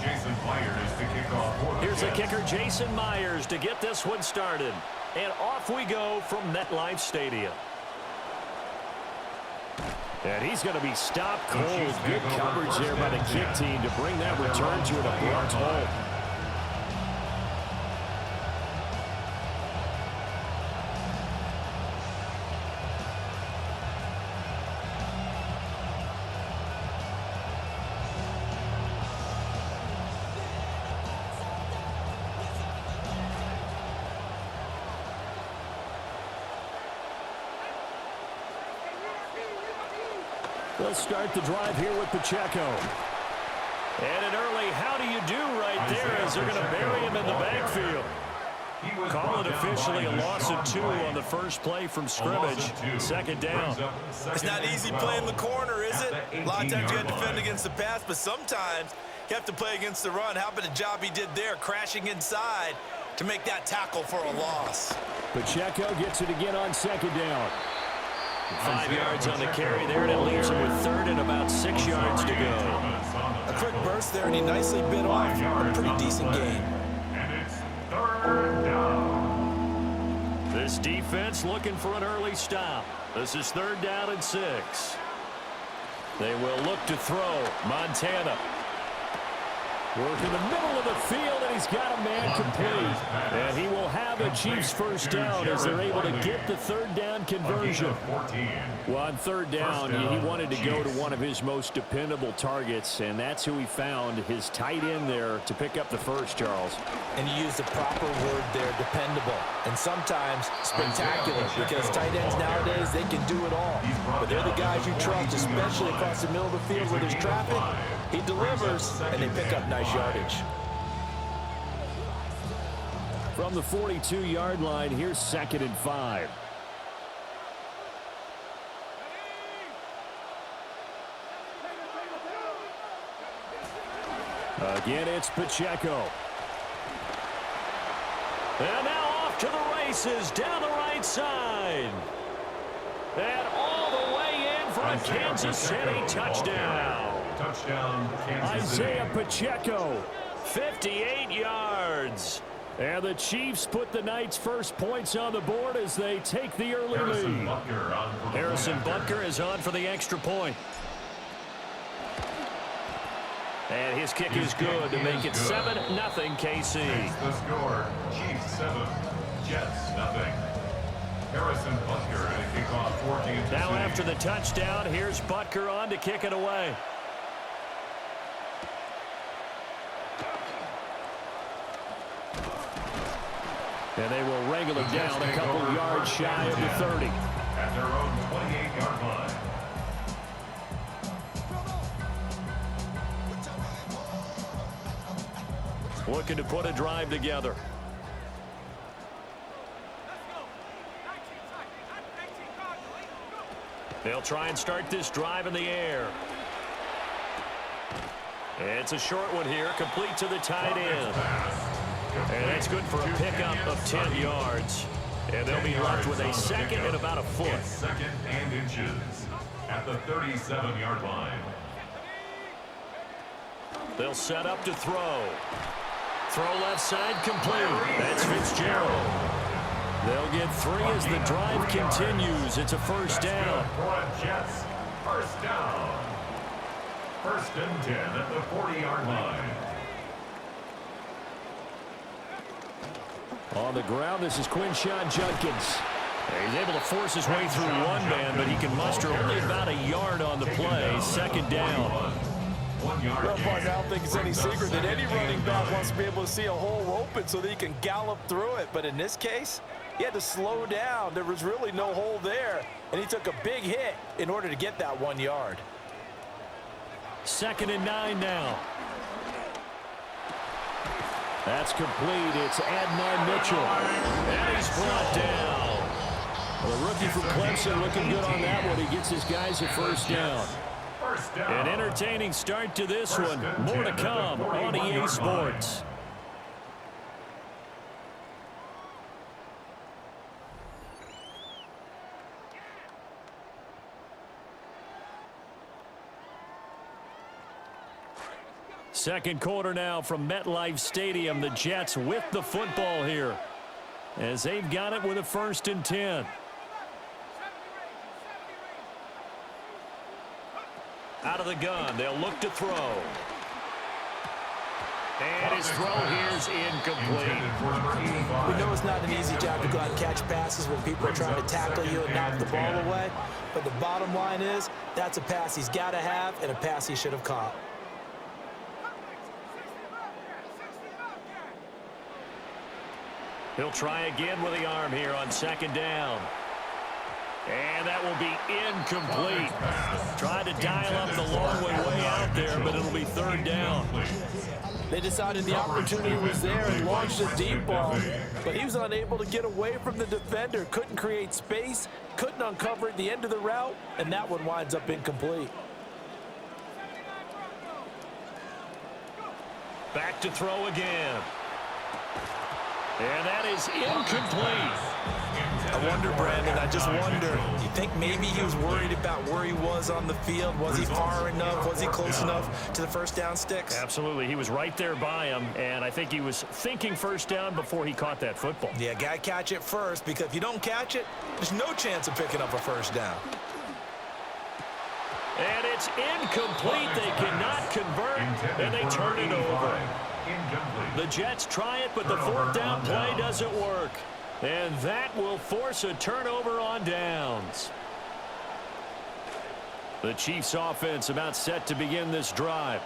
Jason Myers to kick off for the Here's the kicker, Jason Myers, to get this one started. And off we go from MetLife Stadium. And he's going to be stopped cold. Good coverage there by the kick team to bring that return to an abrupt halt. They'll start the drive here with Pacheco. And an early how do you do right there as they're going to bury him in the backfield. Call it officially a loss of 2 on the first play from scrimmage. Second down. It's not easy playing the corner, is it? A lot of times you got to defend against the pass, but sometimes you have to play against the run. How about the job he did there, crashing inside to make that tackle for a loss? Pacheco gets it again on second down. 5 yards on the carry there, and it leaves him with third and about 6 yards to go. A quick burst there, and he nicely bit off a pretty decent gain. And it's third down. This defense looking for an early stop. This is third down and 6. They will look to throw. Montana. Work in the middle of the field, and he's got a man complete. And he will have a Chiefs first down as they're able to get the third down conversion. Well, on third down, he wanted to go to one of his most dependable targets, and that's who he found, his tight end there, to pick up the first, Charles. And you used the proper word there, dependable, and sometimes spectacular, because tight ends nowadays, they can do it all. But they're the guys you trust, especially across the middle of the field where there's traffic. He delivers, and they pick up nice yardage. From the 42-yard line, here's 2nd and 5. Again, it's Pacheco. And now off to the races down the right side. And all the way in for a Kansas City touchdown. Touchdown, Kansas City. Isaiah Pacheco, 58 yards. And the Chiefs put the Knights' first points on the board as they take the early lead. Harrison Butker is on for the extra point. And his kick is good to make it 7-0 KC. The score, Chiefs 7, Jets 0. Harrison Butker at a kickoff for Kansas Now City. after the touchdown, here's Butker on to kick it away. And they will wrangle it down a couple yards shy of the 30. At their own 28-yard line. Looking to put a drive together. They'll try and start this drive in the air. It's a short one here, complete to the tight end. And that's good for a pickup of 10 yards. And they'll be left with a second and about a foot. Second and inches at the 37-yard line. They'll set up to throw. Throw left side complete. That's Fitzgerald. They'll get 3 as the drive continues. It's a first down. Jets, first down. First and 10 at the 40-yard line. On the ground, this is Quinshon Judkins. He's able to force his way through one man, but he can muster only about a yard on the play. Second down. Well, I don't think it's any secret that any running back wants to be able to see a hole open so that he can gallop through it. But in this case, he had to slow down. There was really no hole there, and he took a big hit in order to get that 1 yard. Second and 9 now. That's complete. It's Adnan Mitchell. And he's brought down. Well, the rookie from Clemson looking good on that one. He gets his guys a first down. An entertaining start to this one. More to come on EA Sports. Second quarter now from MetLife Stadium. The Jets with the football here as they've got it with a 1st and 10. Out of the gun, they'll look to throw. And his throw here is incomplete. We know it's not an easy job to go out and catch passes when people are trying to tackle you and knock the ball away. But the bottom line is, that's a pass he's got to have and a pass he should have caught. He'll try again with the arm here on 2nd down. And that will be incomplete. Tried to dial up the long way out there, but it'll be 3rd down. They decided the opportunity was there and launched a deep ball, but he was unable to get away from the defender, couldn't create space, couldn't uncover at the end of the route, and that one winds up incomplete. Back to throw again. And that is incomplete. I wonder, Brandon, I just wonder, you think maybe he was worried about where he was on the field? Was he far enough? Was he close enough to the 1st down sticks? Absolutely. He was right there by him, and I think he was thinking 1st down before he caught that football. Yeah, got to catch it first, because if you don't catch it, there's no chance of picking up a 1st down. And it's incomplete. They cannot convert, and they turn it over. The Jets try it, but the 4th down play doesn't work. And that will force a turnover on downs. The Chiefs offense about set to begin this drive.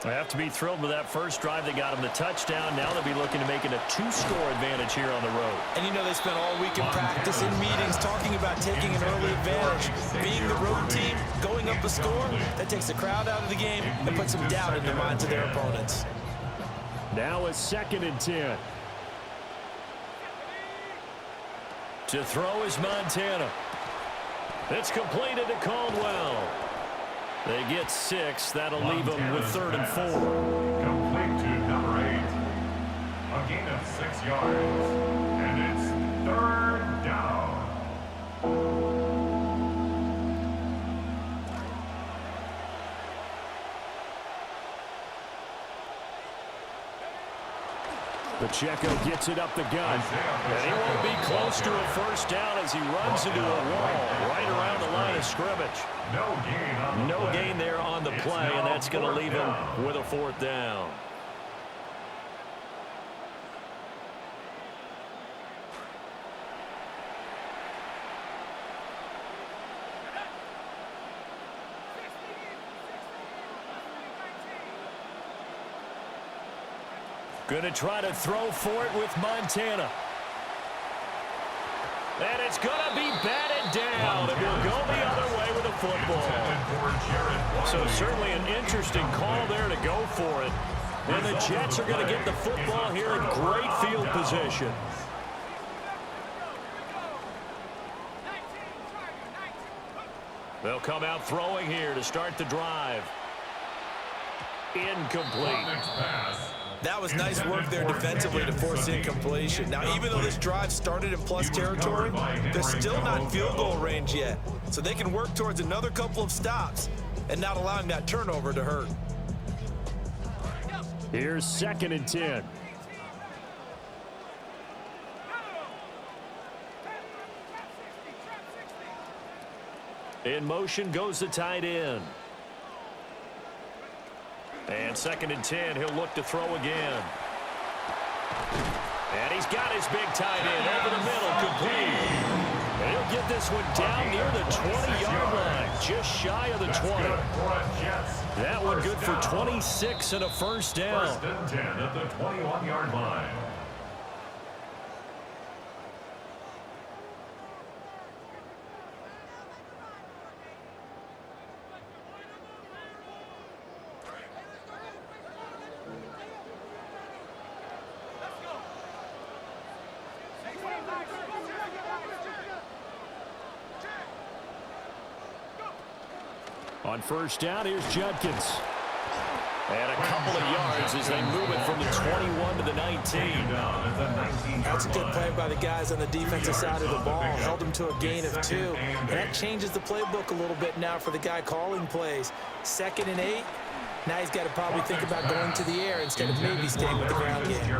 They have to be thrilled with that first drive. They got them the touchdown. Now they'll be looking to make it a 2-score advantage here on the road. And you know they spent all week in practice, in meetings, talking about taking an early advantage. Being the road team, going up a score, that takes the crowd out of the game and puts some doubt in the minds of their opponents. Now a 2nd and 10. To throw is Montana. It's completed to Caldwell. They get 6. That'll leave them with 3rd and 4. Complete to number 8. A gain of 6 yards. And it's 3rd down. Pacheco gets it up the gun. And he won't be close to a 1st down as he runs into a wall right around the line of scrimmage. No gain there on the play, and that's going to leave him with a 4th down. Going to try to throw for it with Montana. And it's going to be batted down. It will go the other way with the football. So certainly an interesting call there to go for it. And the Jets are going to get the football here in great field position. They'll come out throwing here to start the drive. Incomplete. That was nice work there defensively to force incompletion. Now, even though this drive started in plus territory, they're still not in field goal range yet. So they can work towards another couple of stops and not allowing that turnover to hurt. Here's 2nd and 10. In motion goes the tight end. And 2nd and 10, he'll look to throw again. And he's got his big tight end over the middle, complete. And he'll get this one down near the 20-yard line, just shy of the 20. That one good for 26 and a 1st down. 1st and 10 at the 21-yard line. On 1st down, here's Judkins. And a couple of yards as they move it from the 21 to the 19. That's a good play by the guys on the defensive side of the ball. Held them to a gain of 2. And that changes the playbook a little bit now for the guy calling plays. 2nd and 8. Now he's got to probably think about going to the air instead of maybe staying with the ground game.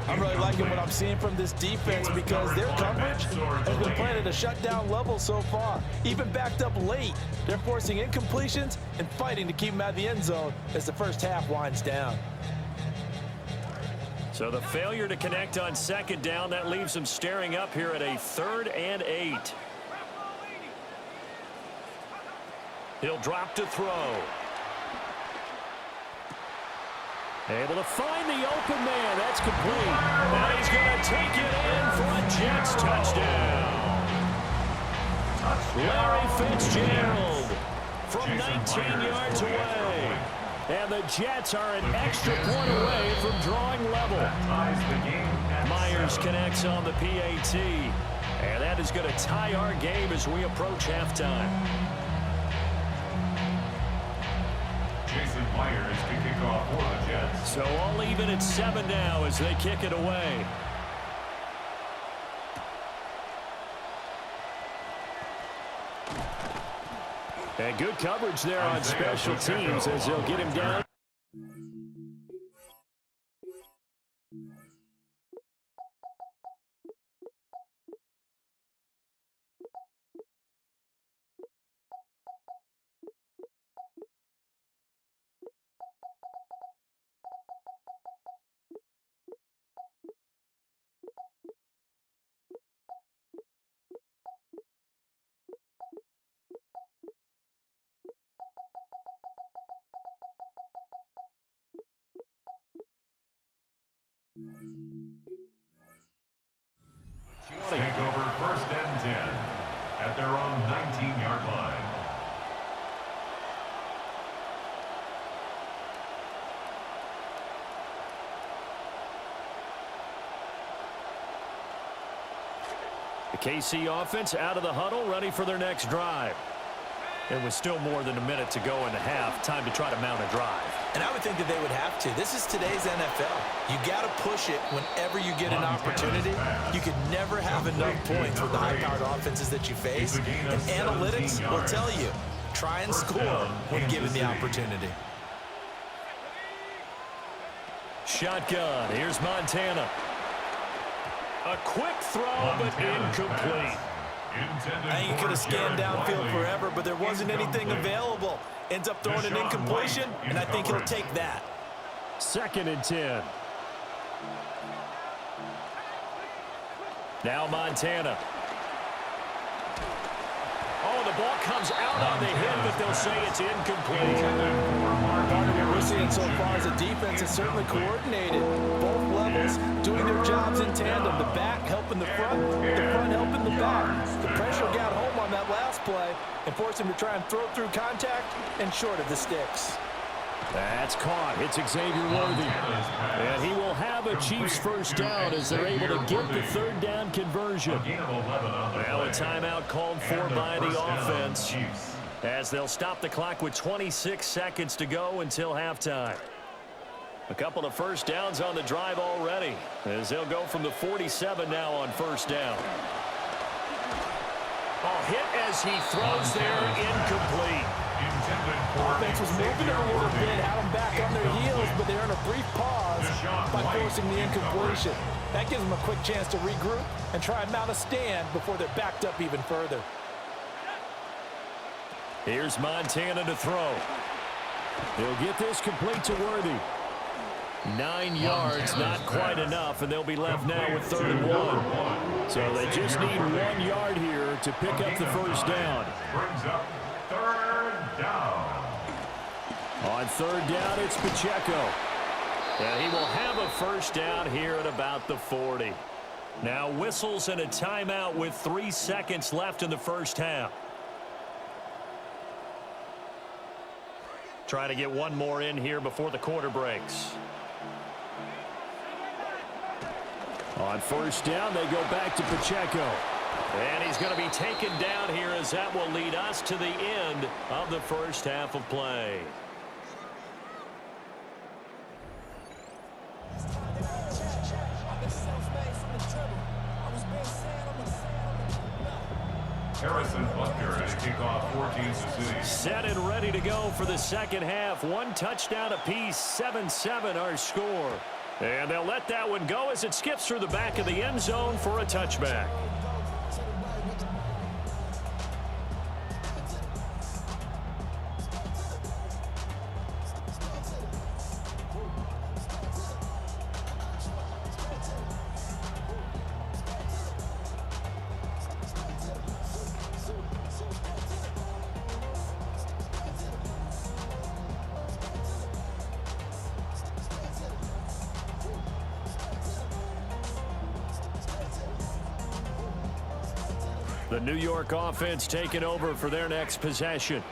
I'm really liking what I'm seeing from this defense because their coverage has been playing at a shutdown level so far. Even backed up late, they're forcing incompletions and fighting to keep them out of the end zone as the first half winds down. So the failure to connect on second down, that leaves them staring up here at a 3rd and 8. He'll drop to throw. Able to find the open man. That's complete. Now he's going to take it in for a Jets touchdown. Larry Fitzgerald from 19 yards away. And the Jets are an extra point away from drawing level. Myers connects on the PAT. And that is going to tie our game as we approach halftime. Myers to kick off for the Jets. So all even at 7 now as they kick it away. And good coverage there on special teams as they'll get him down. Take over 1st and 10 at their own 19-yard line. The KC offense out of the huddle, ready for their next drive. And with still more than a minute to go in the half, time to try to mount a drive. And I would think that they would have to. This is today's NFL. You got to push it whenever you get an opportunity. You can never have enough points with the high-powered offenses that you face. And analytics will tell you, try and score when given the opportunity. Shotgun. Here's Montana. A quick throw, but incomplete. I think he could have scanned downfield forever, but there wasn't anything available. Ends up throwing an incompletion, and I think he'll take that. 2nd and 10. Now Montana. Oh, the ball comes out on the hit, but they'll say it's incomplete. Part of what we're seeing so far as a defense is certainly coordinated. Both levels doing their jobs in tandem. The back helping the front helping the back. The pressure got home on that last play and forced him to try and throw through contact and short of the sticks. That's caught. It's Xavier Worthy. And he will have a Chiefs first down as they're able to get the 3rd down conversion. Now a timeout called for by the offense as they'll stop the clock with 26 seconds to go until halftime. A couple of first downs on the drive already as they'll go from the 47 now on 1st down. Oh, hit as he throws there, incomplete. Offense was moving a little bit, had them back on their heels, but they're in a brief pause by forcing the incompletion. That gives them a quick chance to regroup and try and mount a stand before they're backed up even further. Here's Montana to throw. He'll get this complete to Worthy. 9 yards, not quite enough, and they'll be left now with 3rd and 1. So they just need 1 yard here to pick up the first down. Brings up 3rd down. On 3rd down, it's Pacheco. And he will have a first down here at about the 40. Now whistles and a timeout with 3 seconds left in the first half. Trying to get one more in here before the quarter breaks. On 1st down, they go back to Pacheco. And he's going to be taken down here as that will lead us to the end of the first half of play. Harrison Butker to kick off for Kansas City. Set and ready to go for the second half. One touchdown apiece, 7-7 our score. And they'll let that one go as it skips through the back of the end zone for a touchback. The New York offense taking over for their next possession.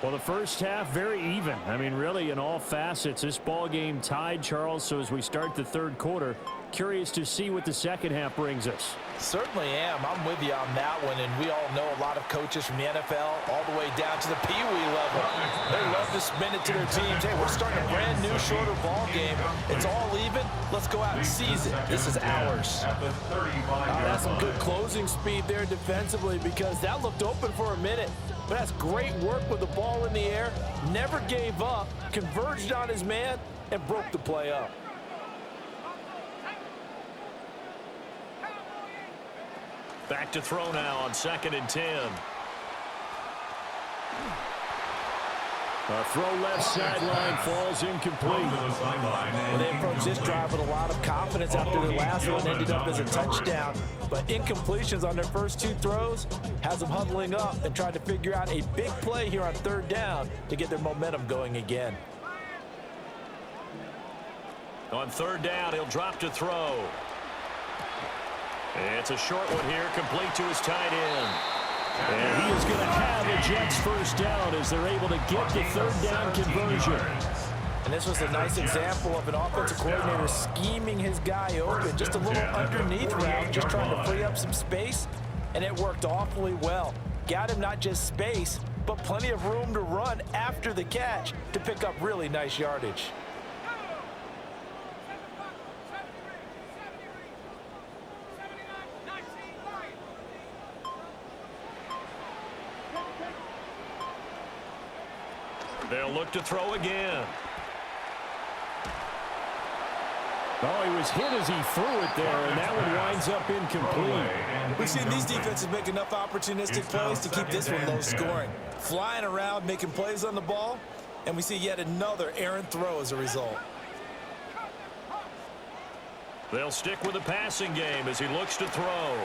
Well, the first half, very even. I mean, really, in all facets, this ball game tied, Charles. So as we start the third quarter, curious to see what the second half brings us. Certainly am. I'm with you on that one, and we all know a lot of coaches from the NFL all the way down to the Pee Wee level. They love to spin it to their teams. Hey, we're starting a brand new, shorter ball game. It's all even. Let's go out and seize it. This is ours. That's some good closing speed there defensively because that looked open for a minute. But that's great work with the ball in the air. Never gave up, converged on his man, and broke the play up. Back to throw now on 2nd and 10. A throw left sideline falls incomplete. Well, they approached this drive with a lot of confidence after their last one ended up as a touchdown. But incompletions on their first two throws has them huddling up and trying to figure out a big play here on 3rd down to get their momentum going again. On 3rd down, he'll drop to throw. It's a short one here, complete to his tight end. And he is going to have the Jets first down as they're able to get the 3rd down conversion. And this was a nice example of an offensive coordinator scheming his guy open. Just a little underneath route, just trying to free up some space, and it worked awfully well. Got him not just space, but plenty of room to run after the catch to pick up really nice yardage. They'll look to throw again. Oh, he was hit as he threw it there, and that one winds up incomplete. We've seen these defenses make enough opportunistic plays to keep this one low scoring. Flying around, making plays on the ball, and we see yet another errant throw as a result. They'll stick with the passing game as he looks to throw.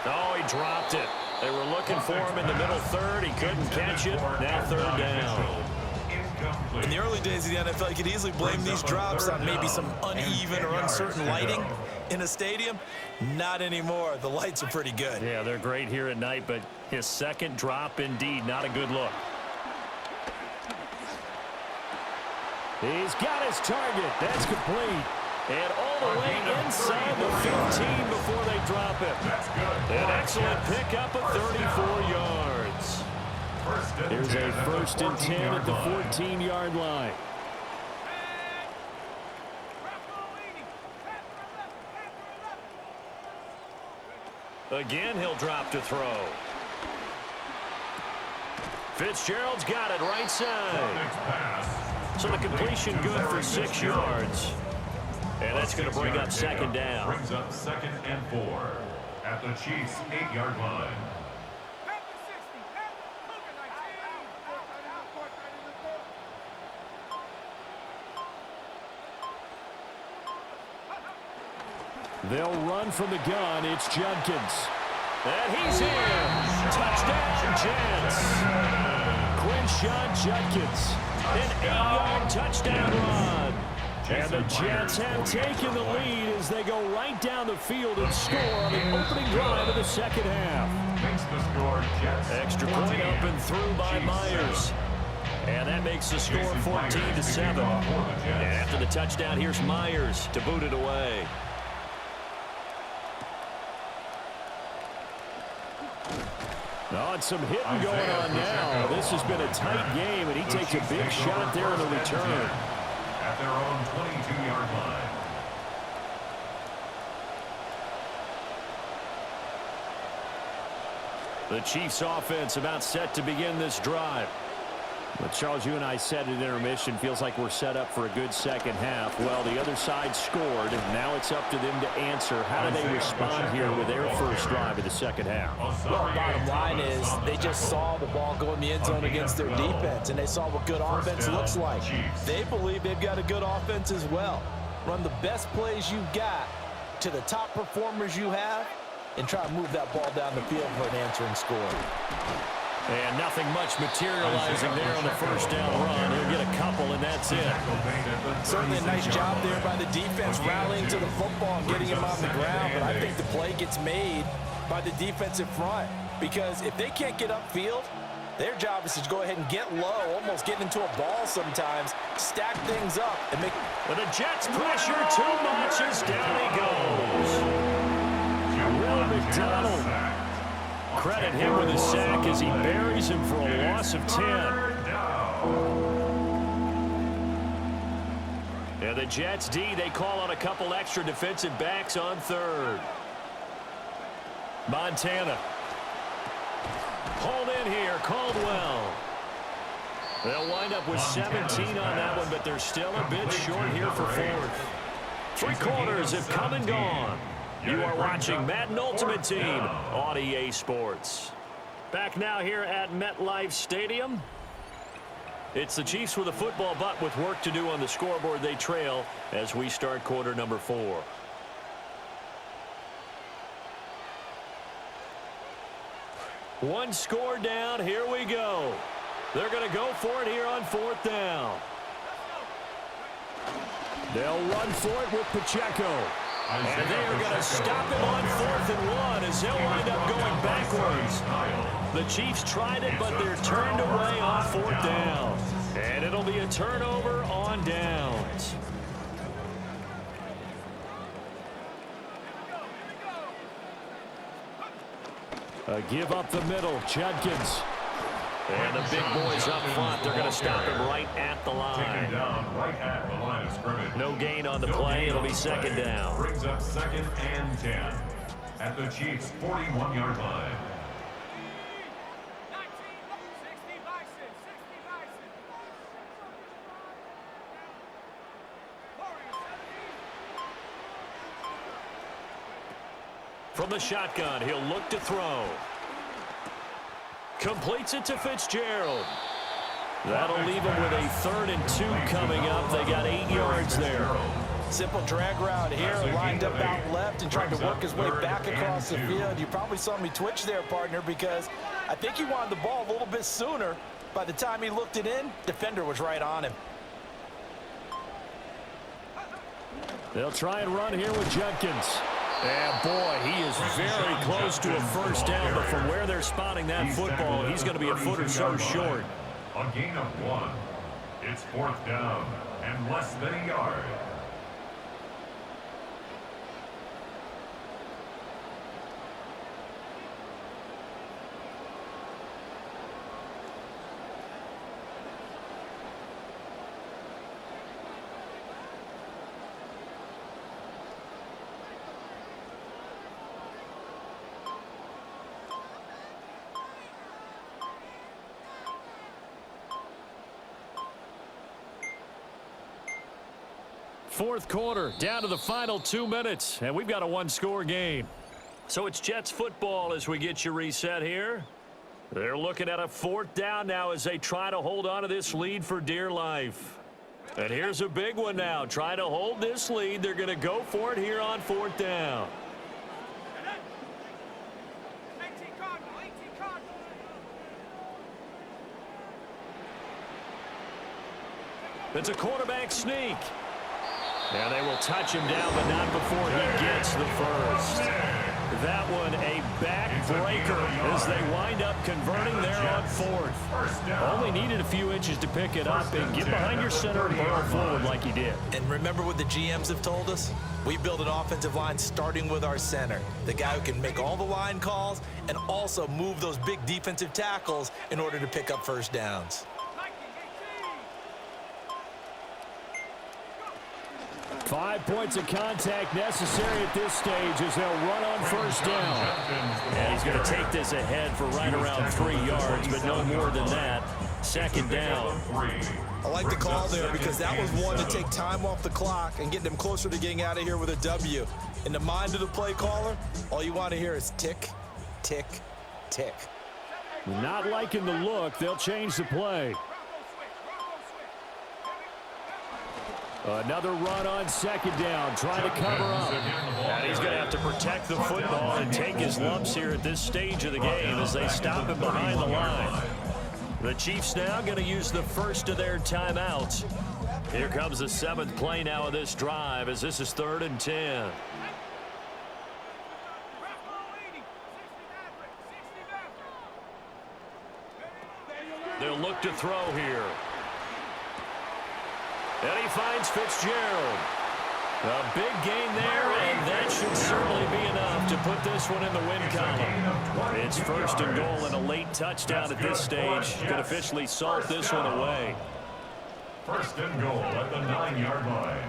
Oh, he dropped it. They were looking for him in the middle third. He couldn't catch it. Now 3rd down. In the early days of the NFL, you could easily blame these drops on maybe some uneven or uncertain lighting in a stadium. Not anymore. The lights are pretty good. Yeah, they're great here at night, but his second drop, indeed, not a good look. He's got his target. That's complete. And all the way inside the 15 before they drop it. An excellent pickup of 34 yards. Here's a 1st and 10 at the 14-yard line. Again, he'll drop to throw. Fitzgerald's got it right side. So the completion good for 6 yards. And that's going to bring up 2nd down. Brings up 2nd and 4 at the Chiefs' 8-yard line. They'll run from the gun. It's Judkins. And he's in. Touchdown, Jets. Quinshon Judkins. An 8-yard touchdown run. And the Jets have taken the lead as they go right down the field and score on the opening drive of the second half. Makes the score Jets. Extra point up and through by Myers. And that makes the score 14-7. And after the touchdown, here's Myers to boot it away. Oh, and some hitting going on now. This has been a tight game, and he takes a big shot there in the return. At their own 22-yard line. The Chiefs offense about set to begin this drive. But Charles, you and I said at intermission, feels like we're set up for a good second half. Well, the other side scored, and now it's up to them to answer. How do they respond here with their first drive of the second half? Well, bottom line is they just saw the ball go in the end zone against their defense, and they saw what good offense looks like. They believe they've got a good offense as well. Run the best plays you've got to the top performers you have, and try to move that ball down the field for an answering score. And nothing much materializing there on the first down run. He'll get a couple, and that's it. Certainly a nice job there by the defense rallying to the football and getting him on the ground, but I think the play gets made by the defensive front because if they can't get upfield, their job is to go ahead and get low, almost get into a ball sometimes, stack things up, and make... But the Jets pressure too much as down he goes. Will McDonald. Credit him with a sack as he buries him for a loss of 10. And the Jets D, they call on a couple extra defensive backs on third. Montana. Hold in here, Caldwell. They'll wind up with 17 on that one, but they're still a bit short here for fourth. 3 quarters have come and gone. You are watching Madden Ultimate Team on EA Sports. Back now here at MetLife Stadium. It's the Chiefs with a football, but with work to do on the scoreboard. They trail as we start quarter number 4. One score down. Here we go. They're going to go for it here on 4th down. They'll run for it with Pacheco. And they are going to stop him on 4th and 1 as he'll wind up going backwards. The Chiefs tried it, but they're turned away on 4th down. And it'll be a turnover on downs. A give up the middle, Judkins. And the big boys up front, they're going to stop him right at the line. No gain on the play. It'll be second down. Brings up 2nd and 10 at the Chiefs' 41-yard line. From the shotgun, he'll look to throw. Completes it to Fitzgerald. That'll leave him with a 3rd and 2 coming up. They got 8 yards there. Simple drag route here, lined up out left and tried to work his way back across the field. You probably saw me twitch there, partner, because I think he wanted the ball a little bit sooner. By the time he looked it in, defender was right on him. They'll try and run here with Judkins. And boy, he is very close to a first down, but from where they're spotting that football, he's going to be a foot or so short. A gain of 1. It's 4th down and less than a yard. Fourth quarter, down to the final 2 minutes, and we've got a 1-score game. So it's Jets football as we get you reset here. They're looking at a 4th down now as they try to hold on to this lead for dear life. And here's a big one now. Trying to hold this lead. They're going to go for it here on 4th down. It's a quarterback sneak. And they will touch him down, but not before he gets the first. That one a backbreaker as they wind up converting there on 4th. Only needed a few inches to pick it up and get behind your center and burrow forward like he did. And remember what the GMs have told us? We build an offensive line starting with our center, the guy who can make all the line calls and also move those big defensive tackles in order to pick up first downs. 5 points of contact necessary at this stage as they'll run on first down. And he's going to take this ahead for right around 3 yards, but no more than that. Second down. I like the call there because that was one to take time off the clock and get them closer to getting out of here with a W. In the mind of the play caller, all you want to hear is tick, tick, tick. Not liking the look. They'll change the play. Another run on second down, trying to cover up. And he's going to have to protect the football and take his lumps here at this stage of the game as they stop him behind the line. The Chiefs now going to use the first of their timeouts. Here comes the 7th play now of this drive as this is 3rd and 10. They'll look to throw here. And he finds Fitzgerald. A big gain there, and that should certainly be enough to put this one in the win column. It's 1st and goal and a late touchdown at this stage. Could officially salt this one away. 1st and goal at the 9-yard line.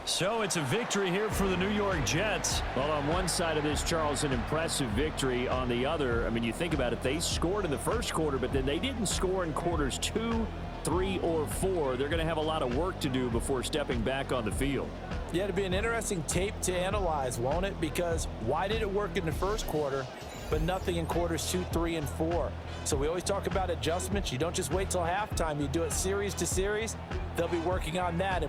So it's a victory here for the New York Jets. Well, on one side of this, Charles, an impressive victory. On the other, I mean, you think about it, they scored in the first quarter, but then they didn't score in quarters 2, 3, or 4. They're going to have a lot of work to do before stepping back on the field. Yeah, it'll be an interesting tape to analyze, won't it? Because why did it work in the first quarter, but nothing in quarters 2, 3, and 4? So we always talk about adjustments. You don't just wait till halftime. You do it series to series. They'll be working on that.